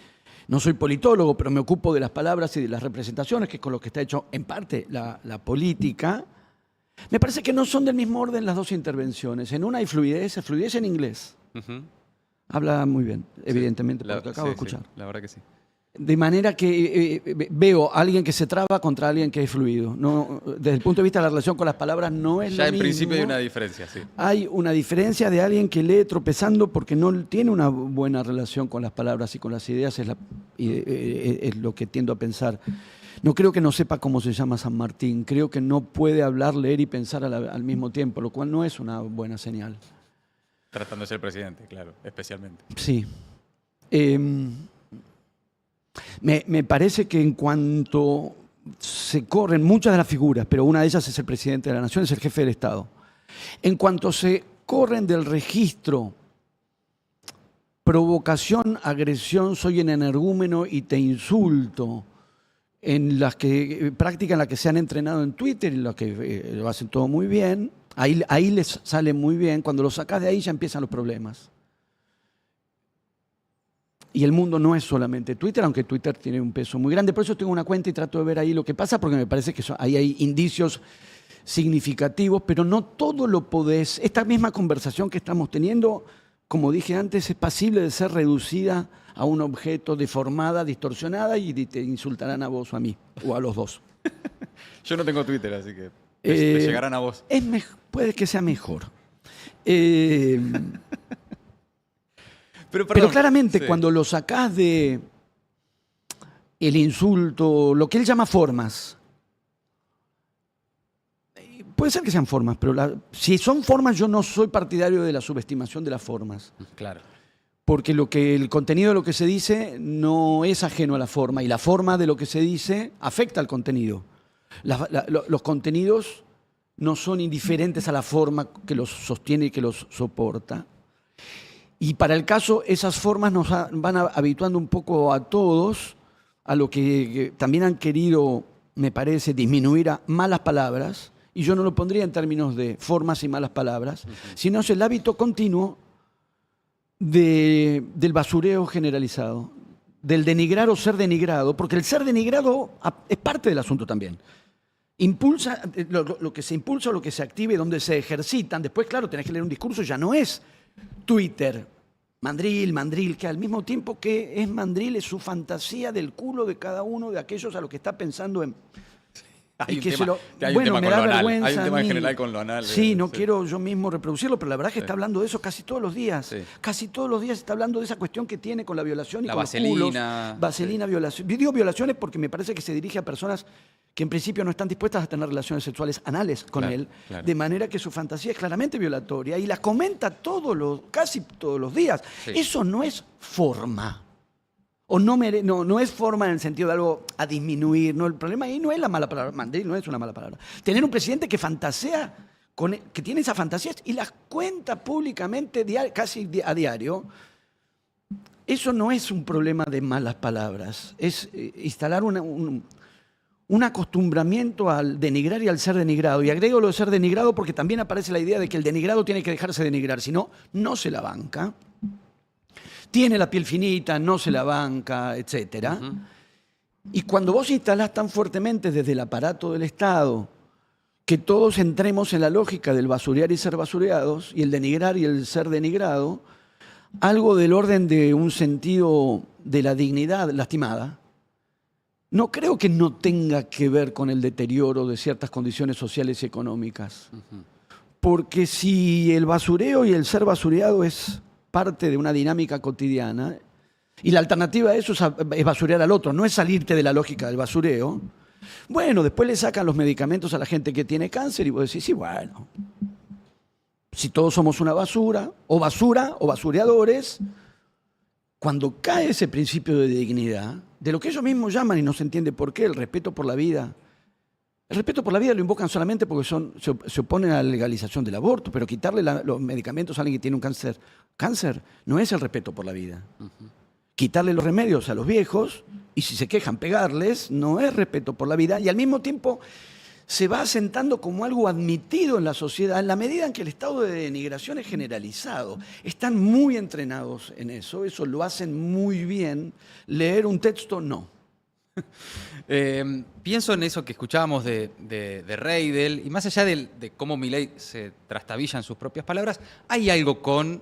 no soy politólogo, pero me ocupo de las palabras y de las representaciones, que es con lo que está hecho en parte la política. Me parece que no son del mismo orden las dos intervenciones. En una hay fluidez en inglés. Ujú. Habla muy bien, evidentemente, por La- lo que acabo de sí, sí, escuchar. la verdad que sí. De manera que veo a alguien que se traba contra alguien que es fluido. No, desde el punto de vista de la relación con las palabras no es Ya lo en mismo. principio hay una diferencia, sí. Hay una diferencia de alguien que lee tropezando porque no tiene una buena relación con las palabras y con las ideas, es lo que tiendo a pensar. No creo que no sepa cómo se llama San Martín, creo que no puede hablar, leer y pensar al mismo tiempo, lo cual no es una buena señal. Tratando de ser presidente, claro, especialmente. Sí. Me parece que en cuanto se corren muchas de las figuras, pero una de ellas es el presidente de la nación, es el jefe del Estado. En cuanto se corren del registro provocación, agresión, soy un energúmeno y te insulto, en las que práctica en la que se han entrenado en Twitter y las que lo hacen todo muy bien, ahí les sale muy bien. Cuando lo sacas de ahí ya empiezan los problemas. Y el mundo no es solamente Twitter, aunque Twitter tiene un peso muy grande. Por eso tengo una cuenta y trato de ver ahí lo que pasa, porque me parece que ahí hay indicios significativos, pero no todo lo podés. Esta misma conversación que estamos teniendo, como dije antes, es pasible de ser reducida a un objeto deformada, distorsionada, y te insultarán a vos o a mí, o a los dos. Yo no tengo Twitter, así que te llegarán a vos. Puede que sea mejor. Pero Pero claramente sí. cuando lo sacás de el insulto, lo que él llama formas, puede ser que sean formas, pero si son formas, yo no soy partidario de la subestimación de las formas. Claro. Porque el contenido de lo que se dice no es ajeno a la forma, y la forma de lo que se dice afecta al contenido. Los contenidos no son indiferentes a la forma que los sostiene y que los soporta. Y para el caso, esas formas nos van habituando un poco a todos a lo que también han querido, me parece, disminuir a malas palabras, y yo no lo pondría en términos de formas y malas palabras, sino es el hábito continuo del basureo generalizado, del denigrar o ser denigrado, porque el ser denigrado es parte del asunto también. Impulsa lo que se impulsa o lo que se active, donde se ejercitan. Después, claro, tenés que leer un discurso, ya no es Twitter, mandril, que al mismo tiempo que es mandril, es su fantasía del culo de cada uno de aquellos a los que está pensando en... Hay y un que tema, hay un bueno, tema me con da lo anal. vergüenza Hay un tema a en mí. general con lo anal. Sí, no sí. quiero yo mismo reproducirlo, pero la verdad es que está hablando de eso casi todos los días. Sí. Casi todos los días está hablando de esa cuestión que tiene con la violación y La con vaselina. los culos. Vaselina, violación. Yo digo violaciones porque me parece que se dirige a personas que en principio no están dispuestas a tener relaciones sexuales anales con Claro, él, claro. de manera que su fantasía es claramente violatoria y la comenta casi todos los días. Sí. Eso no es forma. O no es forma en el sentido de algo a disminuir. No, el problema ahí no es la mala palabra. Mandril no es una mala palabra. Tener un presidente que fantasea, que tiene esas fantasías y las cuenta públicamente casi a diario, eso no es un problema de malas palabras. Es instalar un acostumbramiento al denigrar y al ser denigrado. Y agrego lo de ser denigrado porque también aparece la idea de que el denigrado tiene que dejarse denigrar, si no, no se la banca. Tiene la piel finita, no se la banca, etc. Y cuando vos instalás tan fuertemente desde el aparato del Estado que todos entremos en la lógica del basurear y ser basureados, y el denigrar y el ser denigrado, algo del orden de un sentido de la dignidad lastimada, no creo que no tenga que ver con el deterioro de ciertas condiciones sociales y económicas. Porque si el basureo y el ser basureado es parte de una dinámica cotidiana, y la alternativa a eso es basurear al otro, no es salirte de la lógica del basureo. Bueno, después le sacan los medicamentos a la gente que tiene cáncer y vos decís, sí, bueno, si todos somos una basura o basureadores, cuando cae ese principio de dignidad, de lo que ellos mismos llaman, y no se entiende por qué, el respeto por la vida. El respeto por la vida lo invocan solamente porque se oponen a la legalización del aborto, pero quitarle los medicamentos a alguien que tiene un cáncer no es el respeto por la vida. Quitarle los remedios a los viejos, y si se quejan, pegarles, no es respeto por la vida, y al mismo tiempo se va asentando como algo admitido en la sociedad en la medida en que el estado de denigración es generalizado. Están muy entrenados en eso lo hacen muy bien. Leer un texto, no. Pienso en eso que escuchábamos de Reidel, y más allá de cómo Milei se trastabilla en sus propias palabras, hay algo con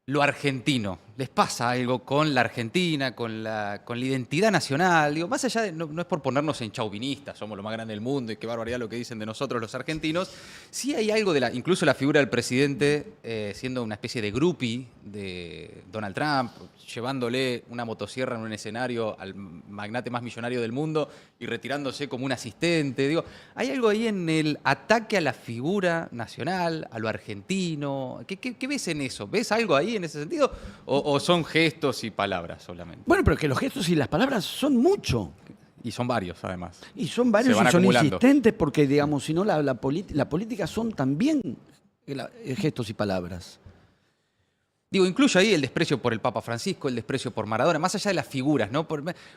lo argentino. ¿Les pasa algo con la Argentina, con la identidad nacional? Digo, más allá de, no es por ponernos en chauvinistas, somos lo más grande del mundo y qué barbaridad lo que dicen de nosotros los argentinos, sí hay algo incluso la figura del presidente siendo una especie de groupie de Donald Trump, llevándole una motosierra en un escenario al magnate más millonario del mundo y retirándose como un asistente. Digo, hay algo ahí en el ataque a la figura nacional, a lo argentino. ¿Qué ves en eso? ¿Ves algo ahí en ese sentido? ¿O son gestos y palabras solamente? Bueno, pero que los gestos y las palabras son mucho. Y son varios, además. Y son varios Se van y son acumulando. insistentes porque, digamos, si no, la política son también gestos y palabras. Digo, incluye ahí el desprecio por el Papa Francisco, el desprecio por Maradona, más allá de las figuras, ¿no?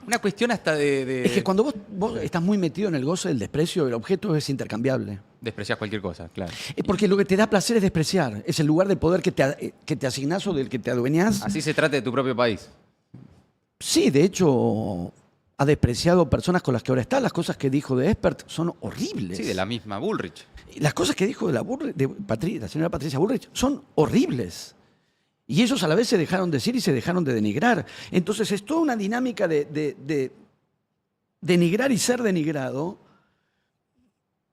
Una cuestión hasta de Es que cuando vos estás muy metido en el goce del desprecio, el objeto es intercambiable. despreciar cualquier cosa, claro. Porque lo que te da placer es despreciar. Es el lugar de poder que te asignás o del que te adueñás. Así se trata de tu propio país. Sí, de hecho, ha despreciado personas con las que ahora está. Las cosas que dijo de Espert son horribles. Sí, de la misma Bullrich. Las cosas que dijo de la señora Patricia Bullrich son horribles. Y ellos a la vez se dejaron decir y se dejaron de denigrar. Entonces es toda una dinámica de denigrar y ser denigrado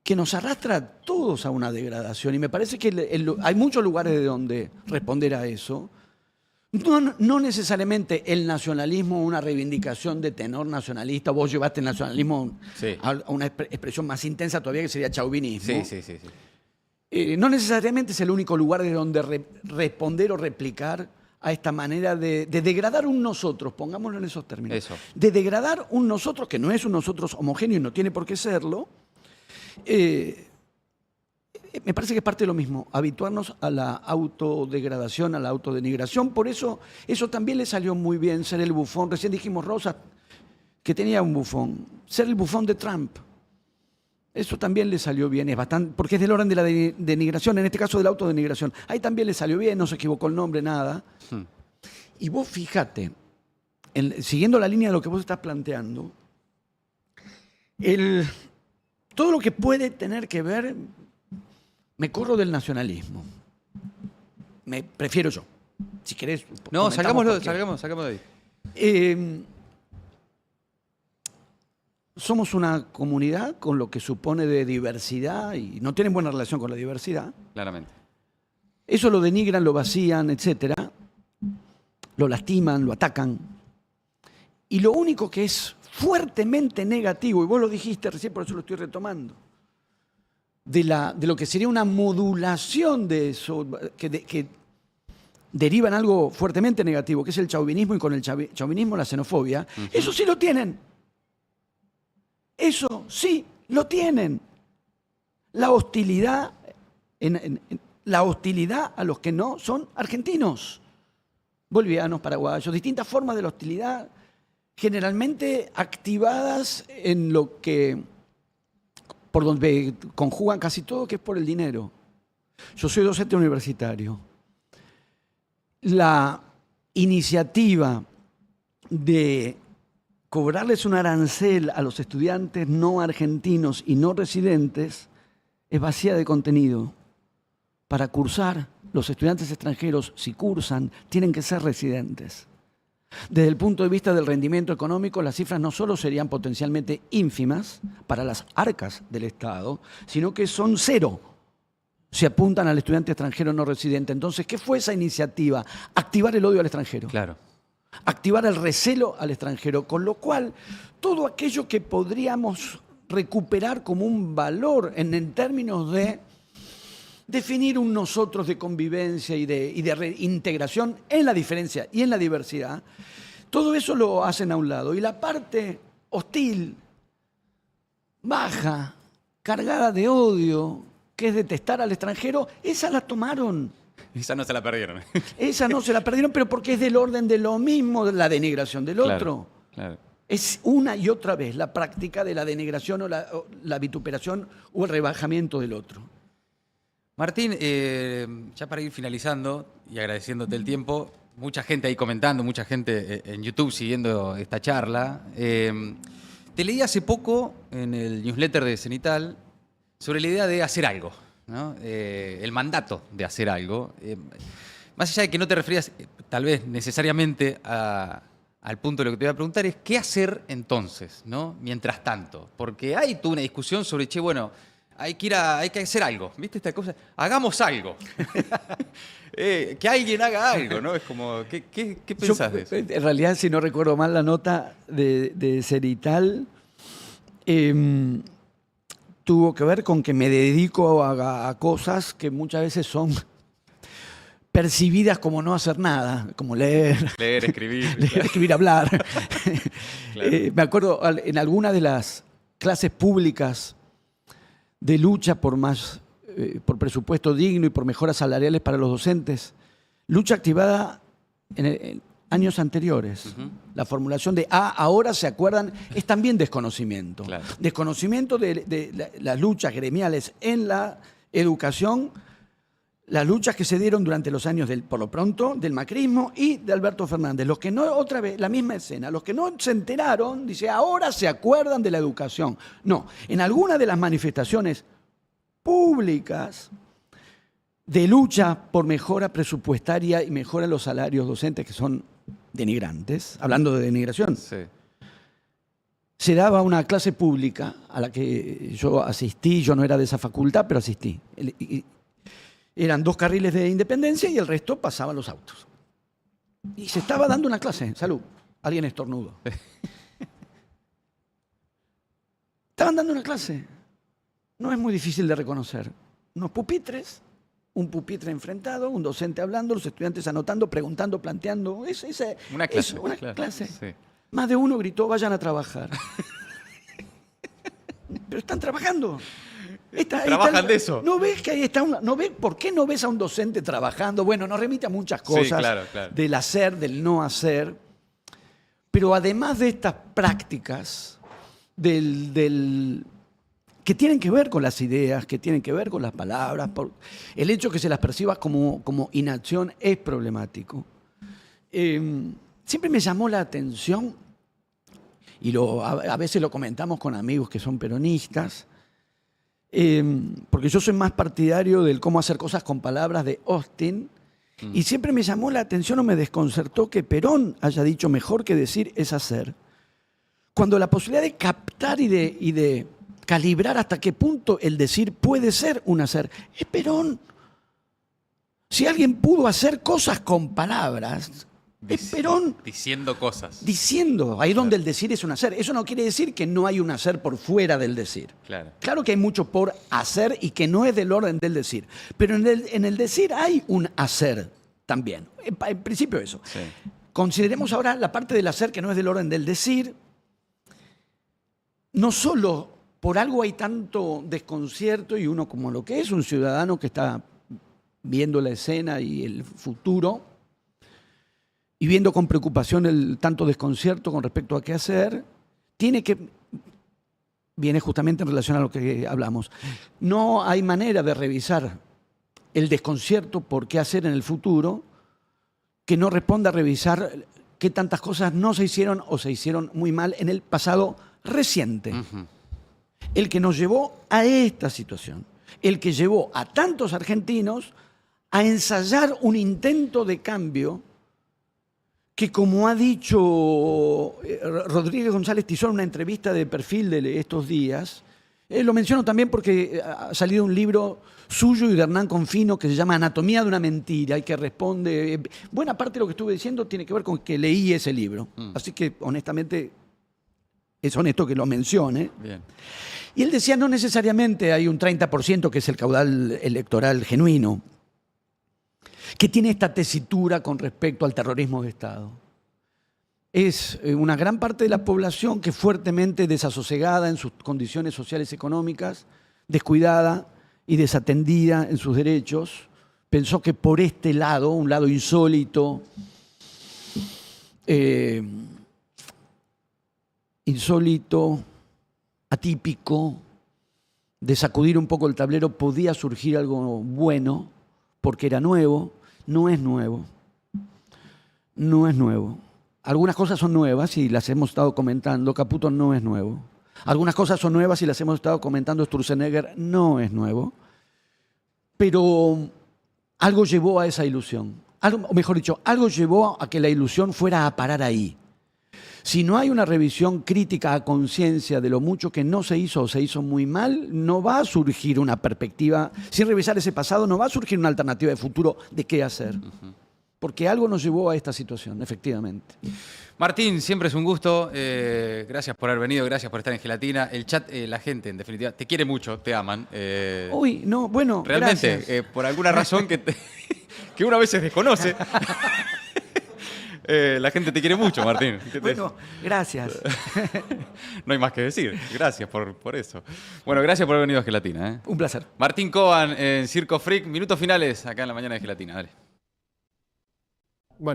que nos arrastra a todos a una degradación. Y me parece que hay muchos lugares de donde responder a eso. No necesariamente el nacionalismo, una reivindicación de tenor nacionalista. Vos llevaste el nacionalismo Sí. a una expresión más intensa todavía, que sería chauvinismo. Sí. No necesariamente es el único lugar de donde responder o replicar a esta manera de degradar un nosotros, pongámoslo en esos términos. Eso. De degradar un nosotros, que no es un nosotros homogéneo y no tiene por qué serlo. Me parece que es parte de lo mismo, habituarnos a la autodegradación, a la autodenigración. Por eso también le salió muy bien ser el bufón. Recién dijimos, Rosa, que tenía un bufón. Ser el bufón de Trump. Eso también le salió bien, es bastante, porque es del orden de la denigración, en este caso de la autodenigración. Ahí también le salió bien, no se equivocó el nombre, nada. Y vos fíjate, siguiendo la línea de lo que vos estás planteando, todo lo que puede tener que ver, me corro del nacionalismo. Me prefiero yo. Si querés. No, comentamos salgamos de ahí. Somos una comunidad con lo que supone de diversidad y no tienen buena relación con la diversidad. Claramente. Eso lo denigran, lo vacían, etcétera. Lo lastiman, lo atacan. Y lo único que es fuertemente negativo, y vos lo dijiste recién, por eso lo estoy retomando, de lo que sería una modulación de eso, que deriva en algo fuertemente negativo, que es el chauvinismo, y con el chauvinismo la xenofobia, eso sí lo tienen. Eso sí lo tienen. La hostilidad, la hostilidad a los que no son argentinos, bolivianos, paraguayos, distintas formas de la hostilidad, generalmente activadas en lo que, por donde conjugan casi todo, que es por el dinero. Yo soy docente universitario. La iniciativa de cobrarles un arancel a los estudiantes no argentinos y no residentes es vacía de contenido. Para cursar, los estudiantes extranjeros, si cursan, tienen que ser residentes. Desde el punto de vista del rendimiento económico, las cifras no solo serían potencialmente ínfimas para las arcas del Estado, sino que son cero si apuntan al estudiante extranjero no residente. Entonces, ¿qué fue esa iniciativa? Activar el odio al extranjero. Claro. Activar el recelo al extranjero, con lo cual todo aquello que podríamos recuperar como un valor en términos de definir un nosotros de convivencia y de reintegración en la diferencia y en la diversidad, todo eso lo hacen a un lado. Y la parte hostil, baja, cargada de odio, que es detestar al extranjero, esa la tomaron. Esa no se la perdieron. Esa no se la perdieron, pero porque es del orden de lo mismo, de la denigración del otro. Claro. Es una y otra vez la práctica de la denigración o la vituperación o el rebajamiento del otro. Martín, ya para ir finalizando y agradeciéndote el tiempo, mucha gente ahí comentando, mucha gente en YouTube siguiendo esta charla. Te leí hace poco en el newsletter de Cenital sobre la idea de hacer algo, ¿no? El mandato de hacer algo. Más allá de que no te referías tal vez necesariamente al punto de lo que te voy a preguntar, es ¿qué hacer entonces, ¿no? Mientras tanto? Porque hay toda una discusión sobre, che, bueno, hay que hacer algo, ¿viste esta cosa? Hagamos algo. Que alguien haga algo, ¿no? Es como, ¿qué pensás de eso? En realidad, si no recuerdo mal, la nota de Cenital tuvo que ver con que me dedico a cosas que muchas veces son percibidas como no hacer nada, como leer, escribir, hablar. Claro. Me acuerdo en alguna de las clases públicas de lucha por presupuesto digno y por mejoras salariales para los docentes, lucha activada en años anteriores. Ujú. La formulación de ahora se acuerdan, es también desconocimiento. Claro. Desconocimiento de las luchas gremiales en la educación, las luchas que se dieron durante los años, por lo pronto, del macrismo y de Alberto Fernández. Los que no, otra vez, la misma escena, los que no se enteraron, dice, ahora se acuerdan de la educación. No, en alguna de las manifestaciones públicas de lucha por mejora presupuestaria y mejora en los salarios docentes, que son denigrantes, hablando de denigración, Sí. se daba una clase pública a la que yo asistí, yo no era de esa facultad, pero asistí. Eran 2 carriles de Independencia y el resto pasaban los autos. Y se estaba dando una clase, salud, alguien estornudo. Estaban dando una clase, no es muy difícil de reconocer. Unos pupitres, un pupitre enfrentado, un docente hablando, los estudiantes anotando, preguntando, planteando. Una clase. Una claro. clase. Sí. Más de uno gritó, vayan a trabajar. Pero están trabajando. ¿Trabajan de eso? ¿No ves que ahí está no ves, ¿por qué no ves a un docente trabajando? Bueno, nos remite a muchas cosas, Sí, claro. del hacer, del no hacer. Pero además de estas prácticas, que tienen que ver con las ideas, que tienen que ver con las palabras, el hecho que se las perciba como inacción es problemático. Siempre me llamó la atención, y a veces lo comentamos con amigos que son peronistas, porque yo soy más partidario del cómo hacer cosas con palabras de Austin, y siempre me llamó la atención o me desconcertó que Perón haya dicho mejor que decir es hacer. Cuando la posibilidad de captar y de calibrar hasta qué punto el decir puede ser un hacer, es Perón. Si alguien pudo hacer cosas con palabras, es Perón. Diciendo cosas. Diciendo, ahí donde el decir es un hacer. Eso no quiere decir que no hay un hacer por fuera del decir. Claro. Claro que hay mucho por hacer y que no es del orden del decir. Pero en el decir hay un hacer también. En principio eso. Sí. Consideremos ahora la parte del hacer que no es del orden del decir. No solo por algo hay tanto desconcierto y uno como lo que es un ciudadano que está viendo la escena y el futuro y viendo con preocupación el tanto desconcierto con respecto a qué hacer, viene justamente en relación a lo que hablamos. No hay manera de revisar el desconcierto por qué hacer en el futuro que no responda a revisar qué tantas cosas no se hicieron o se hicieron muy mal en el pasado reciente. Ujú. El que nos llevó a esta situación, el que llevó a tantos argentinos a ensayar un intento de cambio que, como ha dicho Rodríguez González Tizón en una entrevista de Perfil de estos días, lo menciono también porque ha salido un libro suyo y de Hernán Confino que se llama Anatomía de una mentira y que responde... buena parte de lo que estuve diciendo tiene que ver con que leí ese libro. Así que, honestamente, es honesto que lo mencione. Bien. Y él decía, no necesariamente hay un 30% que es el caudal electoral genuino, que tiene esta tesitura con respecto al terrorismo de Estado. Es una gran parte de la población que es fuertemente desasosegada en sus condiciones sociales y económicas, descuidada y desatendida en sus derechos, pensó que por este lado, un lado insólito, atípico, de sacudir un poco el tablero, podía surgir algo bueno, porque era nuevo. No es nuevo. No es nuevo. algunas cosas son nuevas y las hemos estado comentando. Caputo no es nuevo. Algunas cosas son nuevas y las hemos estado comentando. Sturzenegger no es nuevo. Pero algo llevó a esa ilusión. O mejor dicho, algo llevó a que la ilusión fuera a parar ahí. Si no hay una revisión crítica a conciencia de lo mucho que no se hizo o se hizo muy mal, no va a surgir una perspectiva, sin revisar ese pasado, no va a surgir una alternativa de futuro de qué hacer. Porque algo nos llevó a esta situación, efectivamente. Martín, siempre es un gusto. Gracias por haber venido, gracias por estar en Gelatina. El chat, la gente, en definitiva, te quiere mucho, te aman. Uy, no, bueno, realmente, gracias. Por alguna razón que uno a veces desconoce. La gente te quiere mucho, Martín. Bueno, gracias. No hay más que decir. Gracias por eso. Bueno, gracias por haber venido a Gelatina. Un placer. Martín Kogan en Circo Freak. Minutos finales acá en la mañana de Gelatina. Dale.